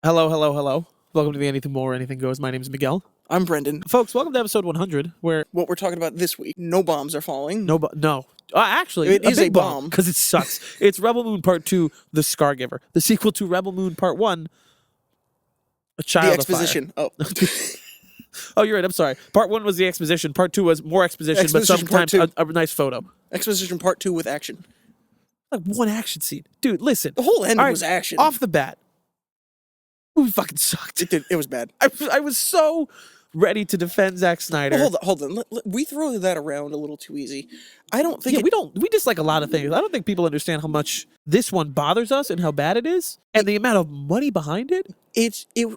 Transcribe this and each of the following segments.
Hello, hello, hello. Welcome to the Anything More, Anything Goes. My name is Miguel. I'm Brendan. Folks, welcome to episode 100, where What we're talking about this week, no bombs are falling. no. Actually, It is big a bomb. because it sucks. It's Rebel Moon Part 2, The Scargiver. The sequel to Rebel Moon Part 1, A Child The of Fire. exposition. Oh. Oh, you're right. I'm sorry. Part 1 was the exposition. Part 2 was more exposition, but Exposition part sometimes two. a nice photo. Exposition part 2 with action. Like one action scene. Dude, listen. The whole ending All right, was action. Off the bat, movie fucking sucked. It was bad. I was so ready to defend Zack Snyder. Well, hold on. We throw that around a little too easy. I don't think we dislike a lot of things. I don't think people understand how much this one bothers us and how bad it is, and the amount of money behind it. it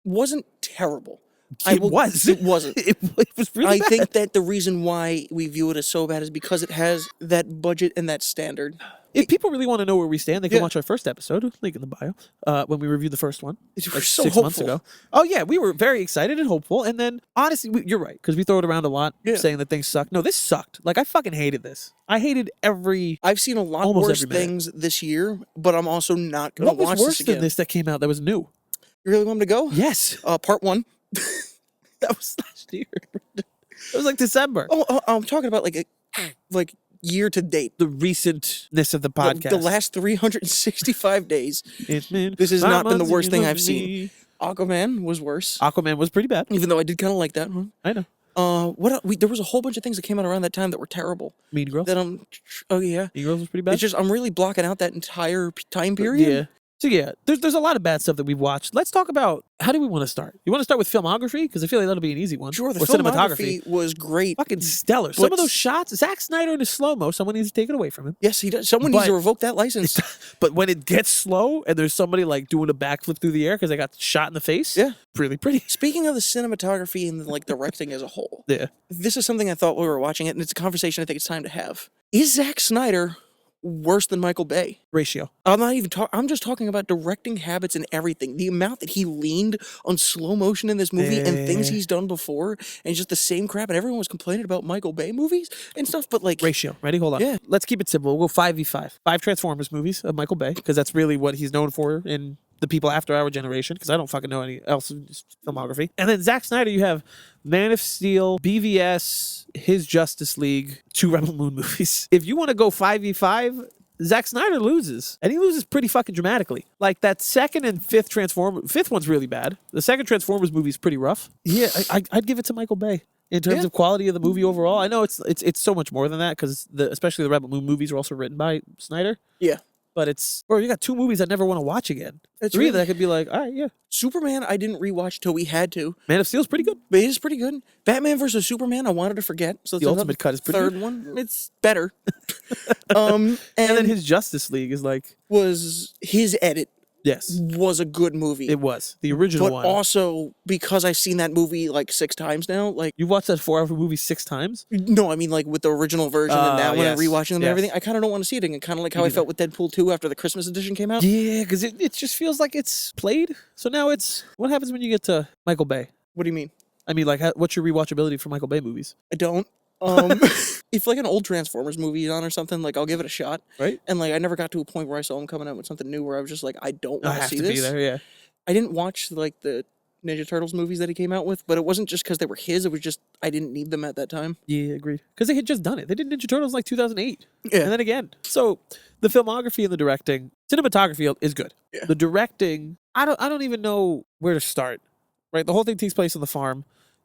wasn't terrible. It was. It wasn't. It was really bad. I think that the reason why we view it as so bad is because it has that budget and that standard. If people really want to know where we stand, they can Yeah. watch our first episode, link in the bio, when we reviewed the first one. We're Like so 6 months hopeful. ago. Oh yeah, we were very excited and hopeful, and then honestly, you're right because we throw it around a lot, Yeah. saying that things suck. No, this sucked. Like I fucking hated this. I hated every. I've seen a lot Almost worse every minute. things this year, but I'm also not going What to was watch worse this than again. this that came out that was new? You really want me to go? Yes, Part 1. that was last year. It was like December. I'm talking about like year to date. The recentness of the podcast. The last 365 days. It's been This has 5 not been the months worst and thing you I've love seen. me. Aquaman was worse, Aquaman was pretty bad. even though I did kind of like that one. I know. There was a whole bunch of things that came out around that time that were terrible. Mean Girls. That oh yeah. Mean Girls was pretty bad. It's just I'm really blocking out that entire time period. Yeah. So yeah, there's a lot of bad stuff that we've watched. Let's talk about how do we want to start? You want to start with filmography because I feel like that'll be an easy one. Sure, the or cinematography was great. Fucking stellar. Some of But- those shots, Zack Snyder in his slow mo. Someone needs to take it away from him. Yes, he does. Someone needs But- to revoke that license. But when it gets slow and there's somebody like doing a backflip through the air because they got shot in the face, Yeah. really pretty. Speaking of the cinematography and like directing as a whole, Yeah. this is something I thought we were watching it, and it's a conversation I think it's time to have. Is Zack Snyder worse than Michael Bay? Ratio. I'm not even talking. I'm just talking about directing habits and everything. The amount that he leaned on slow motion in this movie and things Yeah. he's done before, and just the same crap. And everyone was complaining about Michael Bay movies and stuff. But like, Ratio. Ready? Hold on. Yeah. Let's keep it simple. We'll go 5v5. 5 Transformers movies of Michael Bay, because that's really what he's known for in the people after our generation, because I don't fucking know any else in his filmography. And then Zack Snyder, you have Man of Steel, BVS, his Justice League, 2 Rebel Moon movies. If you want to go 5v5, Zack Snyder loses. And he loses pretty fucking dramatically. Like that second and fifth Transformers, fifth one's really bad. The second Transformers movie is pretty rough. Yeah, I'd give it to Michael Bay. In terms Yeah. of quality of the movie overall, I know it's so much more than that because especially the Rebel Moon movies are also written by Snyder. yeah, But bro, you got 2 movies I never want to watch again. It's 3 really- that I could be like, all right, yeah. Superman I didn't rewatch till we had to, Man of Steel's pretty good. but it is pretty good. Batman versus Superman I wanted to forget. So it's The another ultimate cut is pretty third good. one. It's better. And then his Justice League is like, was his edit yes, was a good movie. it was the original but one. also because I've seen that movie like 6 times now, like You watched that 4-hour movie 6 times. no, I mean like with the original version and that one and yes, rewatching them and yes. everything, I kind of don't want to see it again. Kind of like how I felt with Deadpool 2 after the Christmas edition came out. Yeah, because it just feels like it's played. So now it's what happens when you get to Michael Bay? What do you mean? I mean, like, what's your rewatchability for Michael Bay movies? I don't. If like an old Transformers movie is on or something, like I'll give it a shot. Right? And like I never got to a point where I saw him coming out with something new where I was just like, I don't I want to have see to this. be there. Yeah. I didn't watch like the Ninja Turtles movies that he came out with, but it wasn't just because they were his. It was just I didn't need them at that time. Yeah, agreed. Because they had just done it. They did Ninja Turtles in like 2008. Yeah. And then again. So the filmography and the directing, cinematography is good. Yeah. The directing, I don't even know where to start. Right? The whole thing takes place on the farm.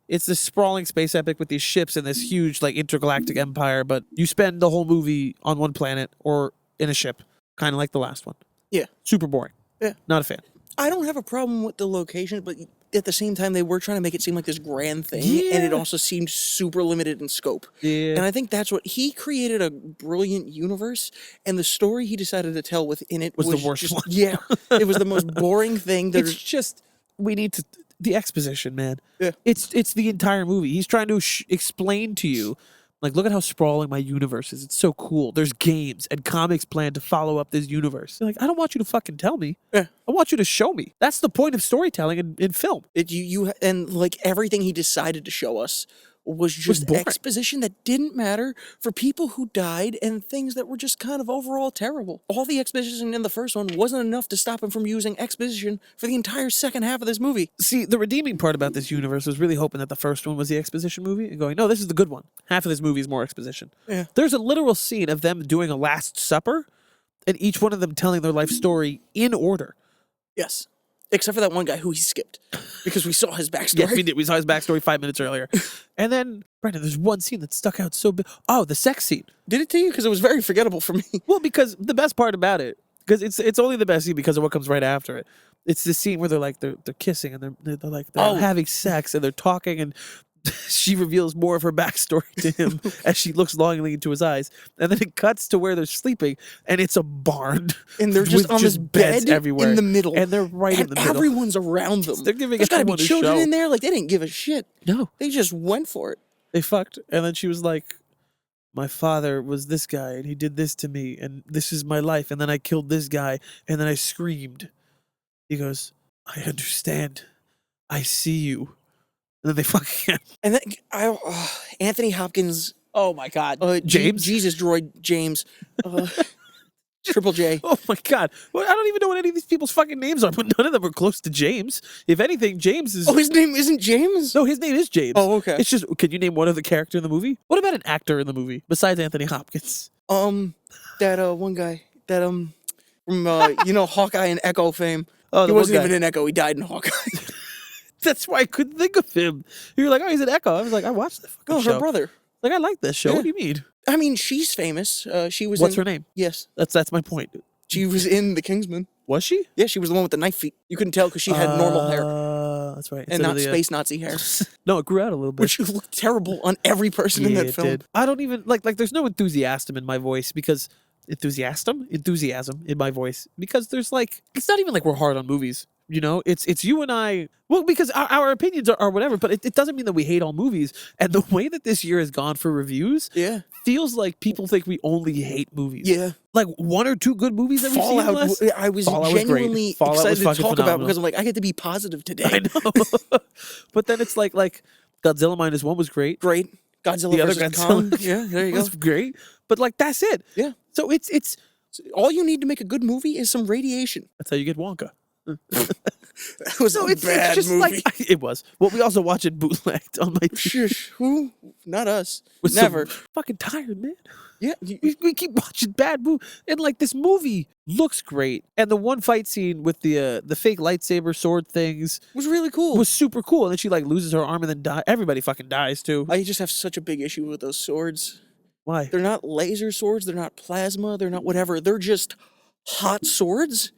It's this sprawling space epic with these ships and this huge like intergalactic empire, but you spend the whole movie on one planet or in a ship, kind of like the last one. Yeah. Super boring. Yeah. Not a fan. I don't have a problem with the location, but at the same time, they were trying to make it seem like this grand thing, and it Yeah. also seemed super limited in scope. Yeah. And I think that's what he created a brilliant universe, and the story he decided to tell within it Was the worst just, one. Yeah, it was the most boring thing. It's just we need to the exposition, man. Yeah. It's the entire movie. He's trying to explain to you, like, look at how sprawling my universe is. It's so cool. There's games and comics planned to follow up this universe. You're like, I don't want you to fucking tell me. Yeah. I want you to show me. That's the point of storytelling in film. and like everything he decided to show us was just boring. exposition that didn't matter for people who died and things that were just kind of overall terrible. All the exposition in the first one wasn't enough to stop him from using exposition for the entire second half of this movie. See, the redeeming part about this universe was really hoping that the first one was the exposition movie and going, no, this is the good one. Half of this movie is more exposition. Yeah. There's a literal scene of them doing a Last Supper and each one of them telling their life story in order. Yes. Except for that one guy who he skipped because we saw his backstory. Yes, we did. We saw his backstory 5 minutes earlier. And then, Brandon, there's one scene that stuck out so big. Oh, the sex scene. Did it to you? Because it was very forgettable for me. Well, because the best part about it, because it's only the best scene because of what comes right after it. It's the scene where they're kissing and they're having sex and they're talking and she reveals more of her backstory to him as she looks longingly into his eyes. And then it cuts to where they're sleeping and it's a barn. And they're just on this bed everywhere in the middle. And they're right in the middle. Everyone's around them. They're giving There's got to be everyone a children show. in there. Like, they didn't give a shit. No. They just went for it. They fucked. And then she was like, my father was this guy and he did this to me and this is my life. And then I killed this guy and then I screamed. He goes, I understand. I see you. And then they fuck again. And then Anthony Hopkins, Oh my God. James, Jesus droid James, Triple J. Oh my God. Well, I don't even know what any of these people's fucking names are, but none of them are close to James. If anything, James is. Oh, his name isn't James? No, his name is James. Oh, okay. It's just, can you name one other character in the movie? What about an actor in the movie besides Anthony Hopkins? That one guy that from Hawkeye and Echo fame. Oh, he the wasn't one guy. even in Echo. He died in Hawkeye. That's why I couldn't think of him. You were like, oh, he's an Echo. I was like, I watched the fucking No, show. her brother. Like, I like this show. Yeah. What do you mean? I mean, she's famous. She was. What's her name? Yes, That's my point. she was in The Kingsman. Was she? Yeah, she was the one with the knife feet. You couldn't tell because she had normal hair That's right. and Instead of not the, space Nazi hair, No, it grew out a little bit. which looked terrible on every person in that it film. did. I don't even like. There's no enthusiasm in my voice because enthusiasm in my voice because there's like it's not even like we're hard on movies. You know, it's you and I. Well, because our opinions are whatever, but it doesn't mean that we hate all movies. And the way that this year has gone for reviews, Yeah, feels like people think we only hate movies. yeah. Like one or two good movies that we've seen. Fallout. last- I was Fallout was great. genuinely Fallout was excited to fucking talk about phenomenal. because I'm like, I get to be positive today. I know. But then it's like Godzilla -1 was great. Great. Godzilla The other versus Godzilla Kong. Yeah, there you go. was great. But like that's it. Yeah. So it's All you need to make a good movie is some radiation. that's how you get Wonka. That was a bad just movie. like it was. Well, we also watch it bootlegged on my TV. Shush. Who? Not us. With some- Never. Fucking tired, man. Yeah. We keep watching bad movies, and like this movie looks great, and the one fight scene with the fake lightsaber sword things was really cool. was super cool. And then she like loses her arm and then die. Everybody fucking dies too. I just have such a big issue with those swords. Why? They're not laser swords. They're not plasma. They're not whatever. They're just hot swords.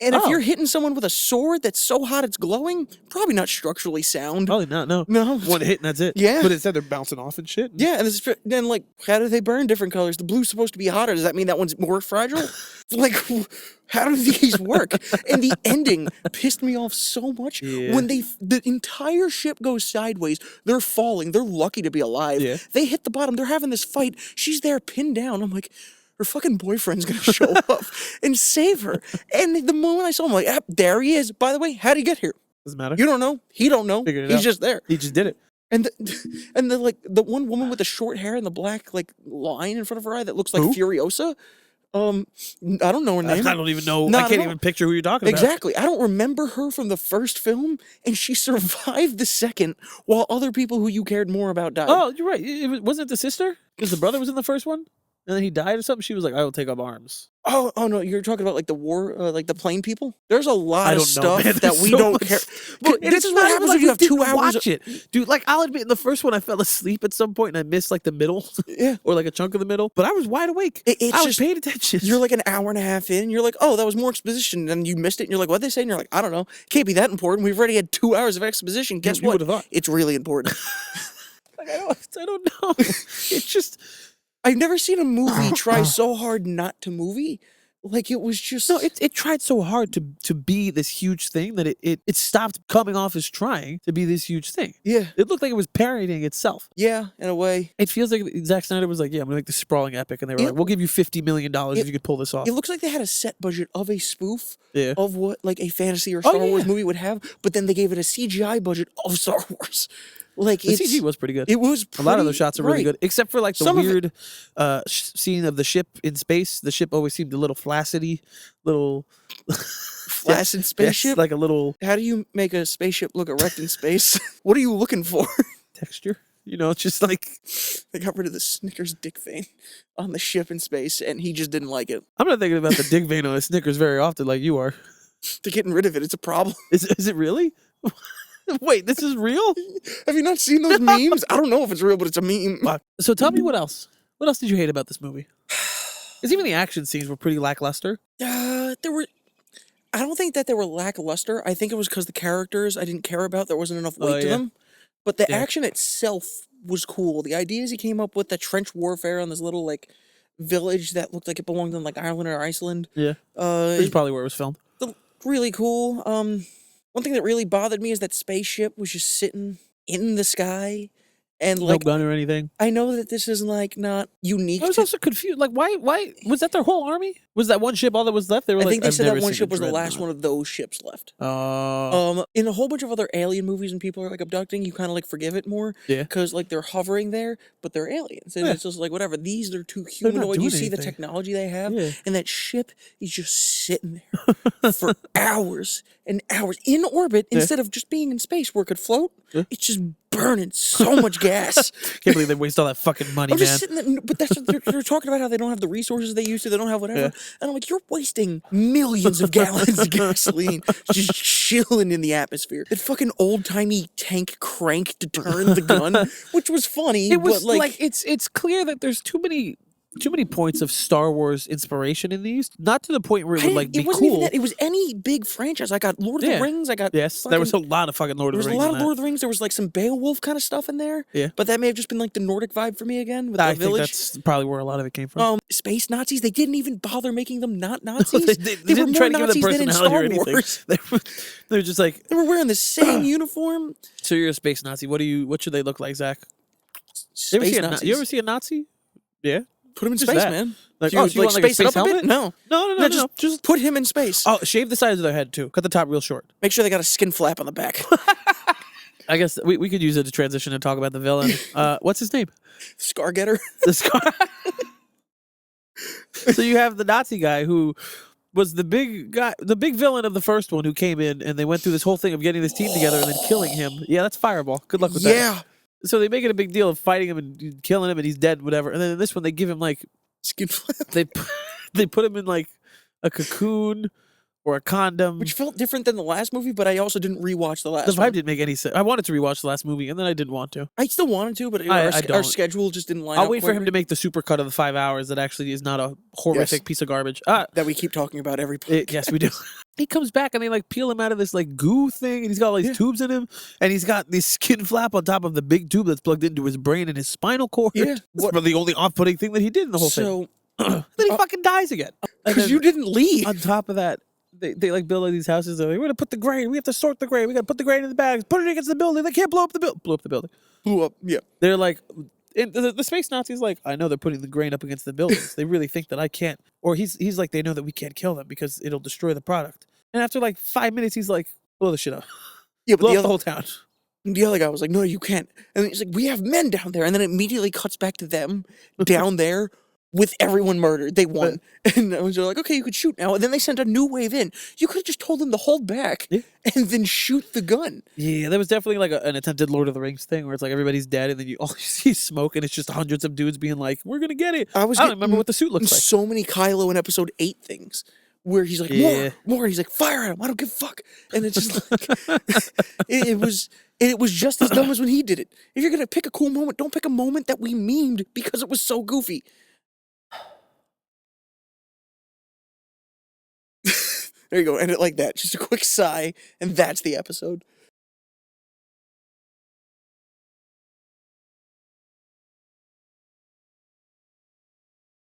And if Oh. you're hitting someone with a sword that's so hot it's glowing, probably not structurally sound. Probably not. No. No. One hit and that's it. Yeah. But instead they're bouncing off and shit. Yeah, and then like, how do they burn different colors? The blue's supposed to be hotter. Does that mean that one's more fragile? Like, how do these work? And the ending pissed me off so much. Yeah. When the entire ship goes sideways, they're falling. They're lucky to be alive. Yeah. They hit the bottom. They're having this fight. She's there pinned down. I'm like, her fucking boyfriend's gonna show up and save her. And the moment I saw him, I'm like, ah, there he is. By the way, how'd he get here? Doesn't matter. You don't know. He don't know. Figured it He's out. just there. He just did it. And the one woman with the short hair and the black like line in front of her eye that looks like Who? Furiosa. I don't know her name. I don't even know. Not I at can't all. even picture who you're talking about. Exactly. I don't remember her from the first film, and she survived the second, while other people who you cared more about died. Oh, you're right. Wasn't it the sister? Because the brother was in the first one, and then he died or something. She was like, "I will take up arms." Oh no! You're talking about like the war, like the plane people. There's a lot I of don't know, stuff man. that There's we so don't much- care. Well, This it's is not what even happens like when you we have 2 didn't hours. Watch it, dude. Like I'll admit, in the first one, I fell asleep at some point and I missed like the middle, Yeah. or like a chunk of the middle. But I was wide awake. It's I was just- paying attention. You're like an hour and a half in. You're like, oh, that was more exposition, and you missed it. And you're like, what'd they say? And you're like, I don't know. Can't be that important. We've already had 2 hours of exposition. Guess you what? would've thought. It's really important. Like, I don't know. It's just I've never seen a movie try so hard not to movie. Like it was just no. It tried so hard to be this huge thing that it stopped coming off as trying to be this huge thing. yeah, It looked like it was parodying itself. yeah, in a way. It feels like Zack Snyder was like, "Yeah, I'm gonna make this sprawling epic," and they were It- like, "We'll give you $50 million if you could pull this off." It looks like they had a set budget of a spoof Yeah. of what like a fantasy or Oh, Star Wars yeah. movie would have, but then they gave it a CGI budget of Star Wars. Like The CG was pretty good. It was A lot of those pretty- shots are really right. good, except for like the Some of it- weird scene of the ship in space. The ship always seemed a little flaccidy, little Flaccid spaceship. yes, like a little How do you make a spaceship look erect in space? What are you looking for? texture. You know, it's just like They got rid of the Snickers dick vein on the ship in space, and he just didn't like it. I'm not thinking about the dick vein on a Snickers very often, like you are. They're getting rid of it. It's a problem. Is it really? Wait, this is real? Have you not seen those memes? I don't know if it's real, but it's a meme. Fuck. So tell me what else. What else did you hate about this movie? Because even the action scenes were pretty lackluster. There were. I don't think that they were lackluster. I think it was because the characters I didn't care about. There wasn't enough weight to yeah. them. But the Yeah. action itself was cool. The ideas he came up with, the trench warfare on this little like village that looked like it belonged in like Ireland or Iceland. Yeah, which is probably where it was filmed. Really cool. One thing that really bothered me is that spaceship was just sitting in the sky, and No like gun or anything. I know that this is like not unique. I was to- also confused. Like, why was that their whole army? Was that one ship all that was left? They were I like, think they "I've said that never one seen ship a was the last dreadnought." one of those ships left. Oh, In a whole bunch of other alien movies and people are like abducting, you kind of like forgive it more. Yeah. Because like they're hovering there, but they're aliens. And Yeah. it's just like whatever. These are too They're not humanoid. You doing see the anything. technology they have. Yeah. And that ship is just sitting there for hours and hours in orbit instead of just being in space where it could float. Yeah. It's just burning so much gas. can't believe they waste all that fucking money, I'm man. just sitting there, but that's what they're talking about how they don't have the resources they used to, they don't have whatever. Yeah. And I'm like, you're wasting millions of gallons of gasoline just chilling in the atmosphere. That fucking old timey tank crank to turn the gun, which was funny. It was but like it's clear that there's too many points of Star Wars inspiration in these. Not to the point where it would like be it wasn't cool. even that. It was any big franchise. I got Lord of Yeah. the Rings. I got Yes, there was a fucking- lot of fucking Lord There of was the a Rings. lot in of that. Lord of the Rings. There was like some Beowulf kind of stuff in there. Yeah. But that may have just been like the Nordic vibe for me again with I the think village. that's probably where a lot of it came from. Space Nazis. They didn't even bother making them not Nazis. they were didn't more try to give them Nazis than in personality or Star anything. Wars. They were just like, They were wearing the same uniform. so you're a space Nazi. What should they look like, Zach? Space You Nazis. ever see a Nazi? Yeah. Put him in Just space, that. man. Like, You oh, would, so you want like a space it space up a helmet? bit? No. No. Just put him in space. Oh, shave the sides of their head too. Cut the top real short. Make sure they got a skin flap on the back. I guess we could use it to transition and talk about the villain. What's his name? Scargetter. The Scar. So you have the Nazi guy who was the big guy, the big villain of the first one, who came in and they went through this whole thing of getting this team together and then killing him. Yeah, that's Fireball. Good luck with that. Yeah. So they make it a big deal of fighting him and killing him, and he's dead, whatever. And then in this one, they give him like Skin flap. they put him in like a cocoon or a condom. Which felt different than the last movie, but I also didn't rewatch the last the vibe one. didn't make any sense. I wanted to rewatch the last movie, and then I didn't want to. I still wanted to, but I our don't. schedule just didn't line up. I'll wait for quite him to right. make the super cut of the 5 hours that actually is not a horrific Yes. piece of garbage. That we keep talking about every podcast. Yes, we do. He comes back and they like peel him out of this like goo thing, and he's got all these tubes in him, and he's got this skin flap on top of the big tube that's plugged into his brain and his spinal cord. Yeah. That's What- probably the only off-putting thing that he did in the whole thing. So, Then he fucking dies again. And because then you didn't leave. on top of that, they like build like these houses. They're like, we're gonna put the grain. We have to sort the grain. We gotta put the grain in the bags. Put it against the building. They can't blow up the building. Blow up the building. Blew up. Yeah. They're like, and the space Nazi's like, I know they're putting the grain up against the buildings. They really think that I can't. Or he's like, they know that we can't kill them because it'll destroy the product. And after like 5 minutes, he's like, blow the shit up. Yeah, but Blow the up the other, whole town. the other guy was like, no, you can't. And he's like, we have men down there. And then it immediately cuts back to them down there with everyone murdered. They won. And I was like, okay, you could shoot now. And then they sent a new wave in. You could have just told them to hold back Yeah. and then shoot the gun. Yeah, there was definitely like an attempted Lord of the Rings thing where it's like everybody's dead and then you all you see is smoke and it's just hundreds of dudes being like, we're gonna get it. I don't getting remember what the suit looks like. So many Kylo in episode 8 things. Where he's like, Yeah. more. He's like, fire at him. I don't give a fuck. And it's just like, it was just as dumb as when he did it. If you're going to pick a cool moment, don't pick a moment that we memed because it was so goofy. There you go. End it like that. Just a quick sigh. And that's the episode.